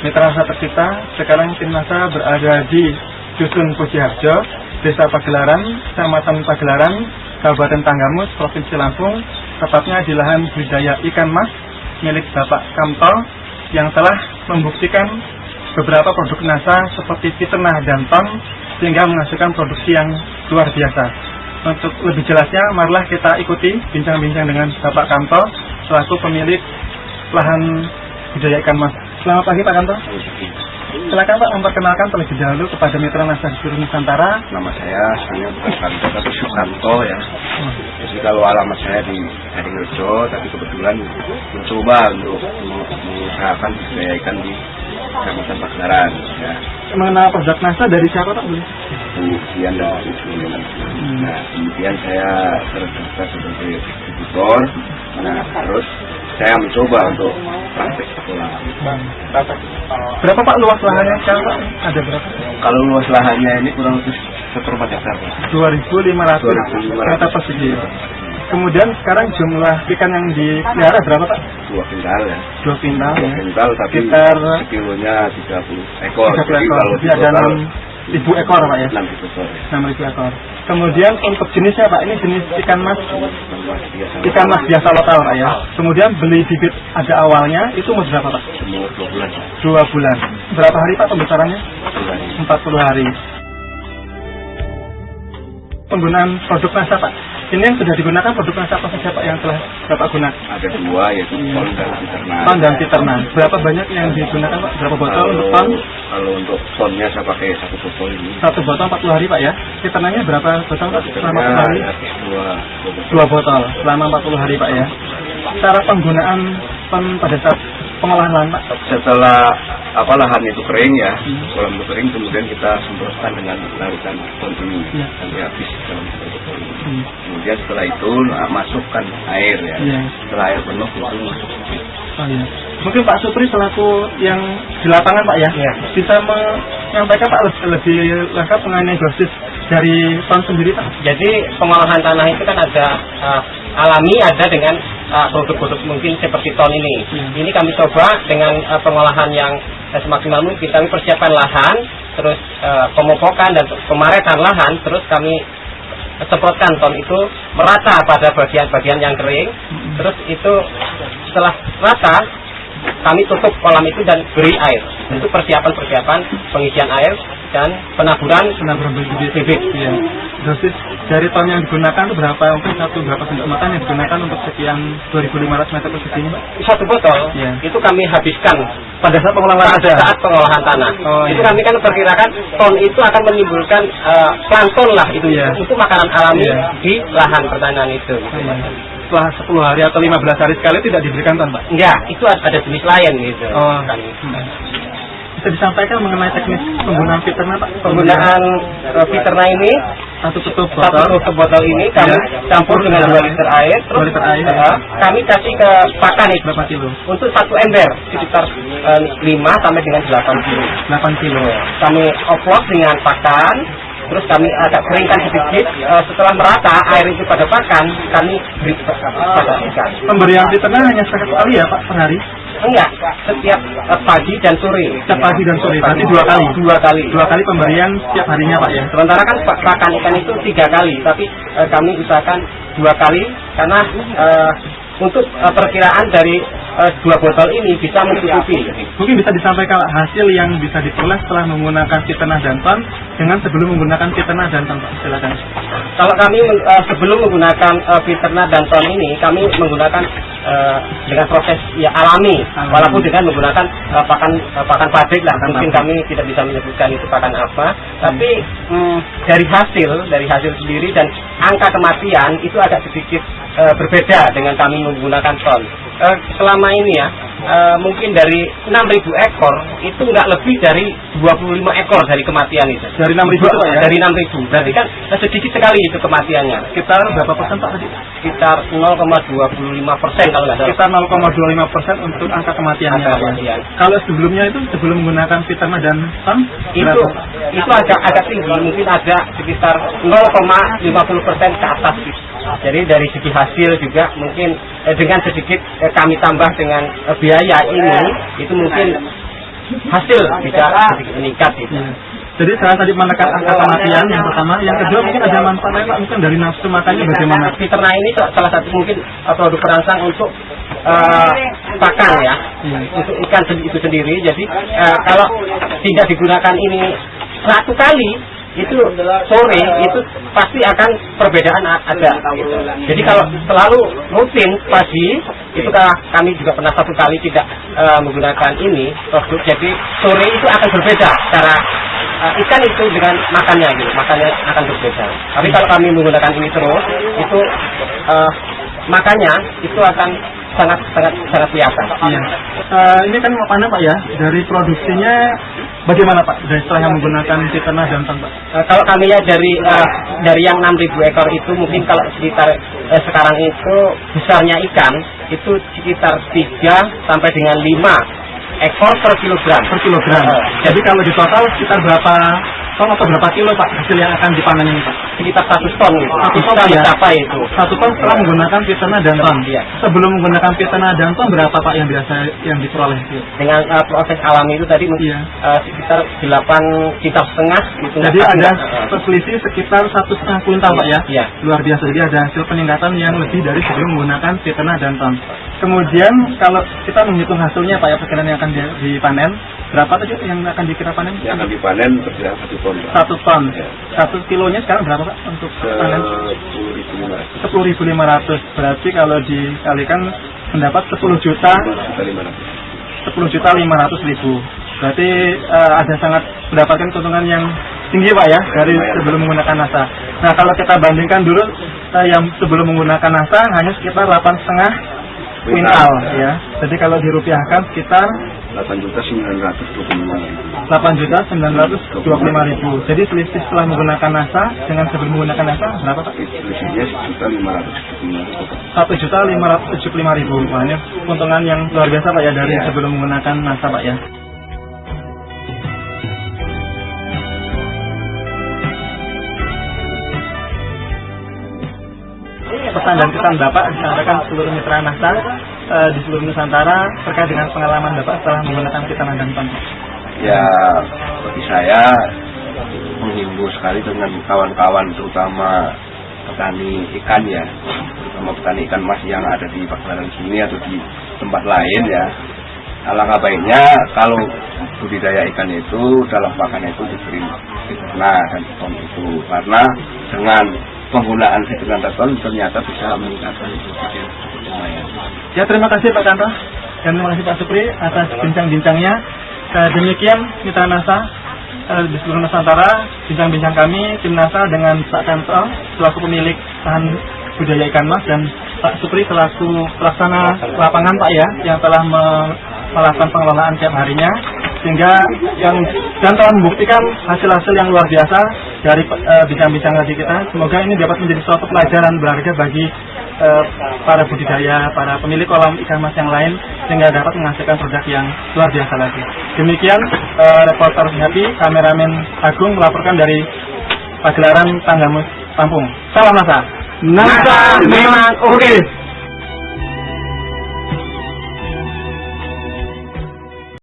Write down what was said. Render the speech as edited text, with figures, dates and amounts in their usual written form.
Mitra Nasa tercipta, sekarang tim Nasa berada di Dusun Pujiharjo, Desa Pagelaran, Kecamatan Pagelaran, Kabupaten Tanggamus, Provinsi Lampung, tepatnya di lahan budidaya ikan mas milik Bapak Kamto yang telah membuktikan beberapa produk Nasa seperti Fiternah dan Ton sehingga menghasilkan produksi yang luar biasa. Untuk lebih jelasnya, marilah kita ikuti bincang-bincang dengan Bapak Kamto selaku pemilik lahan budidaya ikan mas. Selamat pagi Pak Kamto. Silakan Pak memperkenalkan terlebih dahulu kepada Mitra Nasa di seluruh Nusantara. Nama saya bukan Kamto tapi Sukamto ya. Jadi kalau alamat saya di Haringrejo, tapi kebetulan mencoba untuk mengusahakan budidaya ikan di Kecamatan Pagelaran. Ya. Mengenal produk Nasa dari siapa Pak? Kemudian dari Ibu. Nah, kemudian saya terdaftar sebagai distributor. Nah, terus saya mencoba untuk praktek sekolah. Berapa Pak luas lahannya sekarang Pak? Ada berapa? Kalau luas lahannya ini kurang lebih 1/4 hektar. 2.500 meter persegi. Kemudian sekarang jumlah ikan yang dipelihara berapa Pak? 2 kintal ya. 2 kintal ya. 2 kintal tapi sekitar kilonya 30 ekor. 30 ekor. Kalau Jadi ada 6.000 ekor Pak ya? 6.000 ekor. 6.000 ekor. Kemudian untuk jenisnya Pak, ini jenis ikan mas biasa lokal Pak ya. Kemudian beli bibit ada awalnya, itu mau berapa Pak? Umur 2 bulan. 2 bulan. Berapa hari Pak pembesarannya? 40 hari. Penggunaan produk Nasa Pak, ini yang sudah digunakan produk Nasa apa saja Pak yang telah Bapak gunakan? Ada 2 yaitu Ton dan Fiternah. Ton dan Fiternah. Berapa banyak yang digunakan Pak? Berapa botol untuk Ton? Kalau untuk Tonnya saya pakai 1 botol ini. 1 botol 40 hari Pak ya. Fiternahnya berapa botol Pak? Selama 40 hari? 2 botol selama 40 hari Pak ya. Cara penggunaan Ton pada saat pengolahan lahan Pak? Setelah lahan itu kering ya, kolam itu kering, kemudian kita semprotkan dengan larutan Ton ini sampai habis dalam botol ini. Kemudian setelah itu masukkan air ya. Setelah air penuh itu masuk. Oh, iya. Mungkin Pak Supri selaku yang di lapangan Pak ya, bisa menyampaikan Pak lebih lengkap mengenai dosis dari Ton sendiri Pak. Jadi pengolahan tanah itu kan ada alami, ada dengan produk-produk mungkin seperti Ton ini. Ini kami coba dengan pengolahan yang semaksimal mungkin. Kami persiapkan lahan, terus pemupukan dan pemaretan lahan, terus kami semprotkan Ton itu merata pada bagian-bagian yang kering. Terus itu setelah rata, kami tutup kolam itu dan beri air. Itu persiapan pengisian air dan penaburan bibit. Ya. Dosis dari Ton yang digunakan itu berapa? Mungkin berapa sendok makan yang digunakan untuk sekian 2.500 meter persegi ini Pak? 1 botol itu kami habiskan pada saat pengolahan tanah. Itu kami kan perkirakan Ton itu akan menimbulkan plankton lah itu untuk makanan alami di lahan pertanian itu. Setelah 10 hari atau 15 hari sekali tidak diberikan Ton Pak? Enggak, itu ada jenis lain gitu. Bisa disampaikan mengenai teknis penggunaan Fiternah Pak? Penggunaan Fiternah ini satu tutup botol ini kami campur dengan 2 liter air, terus kami kasih ke pakan itu berapa kilo? Untuk 1 ember sekitar 5 sampai dengan 8 kilo. 8 kilo. Kami oplos dengan pakan, terus kami agak keringkan sedikit. Setelah merata air itu pada pakan, kami beri pada ikan. Pemberian Fiternah hanya sekali ya Pak per hari? Enggak, setiap pagi dan sore. Setiap pagi dan sore, berarti 2 kali. 2 kali pemberian setiap harinya Pak ya. Sementara kan pakan ikan itu 3 kali, tapi kami usahakan 2 kali karena untuk perkiraan dari 2 botol ini bisa mencukupi. Mungkin bisa disampaikan hasil yang bisa diperoleh setelah menggunakan Fiternah dan Ton dengan sebelum menggunakan Fiternah dan Ton Pak. Silakan. Kalau kami sebelum menggunakan Fiternah dan Ton ini, kami menggunakan dengan proses alami, walaupun dengan menggunakan pakan pabrik lah. Mungkin kami tidak bisa menyebutkan itu pakan apa, tapi dari hasil sendiri dan angka kematian itu agak sedikit berbeda dengan kami menggunakan Ton. Selama ini ya, mungkin dari 6.000 ekor itu nggak lebih dari 25 ekor dari kematian itu. Dari 6.000 Pak ya? Dari 6.000. Berarti kan sedikit sekali itu kematiannya. Sekitar berapa persen Pak tadi? Sekitar 0,25% kalau nggak salah. Sekitar 0,25% untuk angka kematiannya. Kalau sebelumnya itu sebelum menggunakan Fiternah dan Ton itu agak tinggi, mungkin ada sekitar 0,50% ke atas. Jadi dari segi hasil juga mungkin dengan sedikit kami tambah dengan biaya ini, itu mungkin hasil bisa sedikit meningkat gitu. Jadi saya tadi menekan angka kematian yang pertama, yang kedua mungkin ada manfaat lain Pak, mungkin dari nafsu makannya bagaimana? Peternak ini salah satu mungkin produk perangsang untuk pakan ya, untuk ikan itu sendiri. Jadi kalau tidak digunakan ini satu kali, itu sore itu pasti akan perbedaan ada. Gitu. Jadi kalau selalu rutin pagi itu kami juga pernah satu kali tidak menggunakan ini produk, jadi sore itu akan berbeda cara ikan itu dengan makannya gitu, makannya akan berbeda. Tapi kalau kami menggunakan ini terus, itu makannya itu akan sangat kelihatan. Iya. Ini kan mau panen Pak ya, dari produksinya bagaimana Pak? Dari setelah menggunakan peternak jantan Pak? Kalau kami ya dari yang 6.000 ekor itu mungkin kalau sekitar sekarang itu besarnya ikan itu sekitar 3 sampai dengan 5 ekor per kilogram. Jadi kalau di total sekitar berapa ton atau berapa kilo Pak hasil yang akan dipanen ini Pak? Sekitar 1 ton gitu. 1 ton ya? Itu. 1 ton setelah menggunakan peternak jantan. Iya. Sebelum menggunakan peternak jantan berapa Pak yang biasa yang diperoleh? Dengan proses alami itu tadi sekitar 8,5 kintal gitu. Jadi ada selisih sekitar 1,5 kuintal Pak ya? Iya. Luar biasa. Jadi ada hasil peningkatan yang lebih dari sebelum menggunakan peternak jantan. Kemudian kalau kita menghitung hasilnya Pak ya, perkiraan yang akan dipanen berapa tadi yang akan dikira panen? Yang akan dipanen perkiraan 1 ton. 1 ton. 1 kilonya sekarang berapa Pak untuk panen? 10.500. Berarti kalau dikalikan mendapat 10.500.000. Berarti ada sangat mendapatkan keuntungan yang tinggi Pak ya dari sebelum menggunakan nasa. Nah kalau kita bandingkan dulu yang sebelum menggunakan nasa hanya sekitar 8,5 kuintal ya. Jadi kalau dirupiahkan sekitar 8.925.000. Jadi selisih setelah menggunakan nasa dengan sebelum menggunakan nasa berapa Pak? Selisihnya 1.575.000. Wah, ini keuntungan yang luar biasa Pak ya dari sebelum menggunakan nasa Pak ya. Pesan dan kesan Bapak disampaikan seluruh mitra nasa di seluruh Nusantara terkait dengan pengalaman Bapak setelah menggunakan peternak jantan. Ya, bagi saya menghimbau sekali dengan kawan-kawan terutama petani ikan ya, terutama petani ikan mas yang ada di Pagelaran sini atau di tempat lain ya. Alangkah baiknya kalau budidaya ikan itu dalam pakannya itu diberi peternak dan beton itu, karena dengan penggunaan peternak beton ternyata bisa meningkatkan produksi lumayan. Ya, terima kasih Pak Kanto dan terima kasih Pak Supri atas bincang-bincangnya. Demikian mitra nasa di seluruh Nusantara, bincang-bincang kami tim nasa dengan Pak Kanto selaku pemilik lahan budidaya ikan mas dan Pak Supri selaku pelaksana lapangan Pak ya yang telah melakukan pengelolaan tiap harinya, sehingga yang dan telah membuktikan hasil-hasil yang luar biasa dari bincang-bincang tadi kita. Semoga ini dapat menjadi suatu pelajaran berharga bagi para budidaya, para pemilik kolam ikan mas yang lain, sehingga dapat menghasilkan produk yang luar biasa lagi. Demikian reporter Happy, kameramen Agung melaporkan dari Pagelaran Tanggamus Lampung. Salam nasa. Nasa memang oke.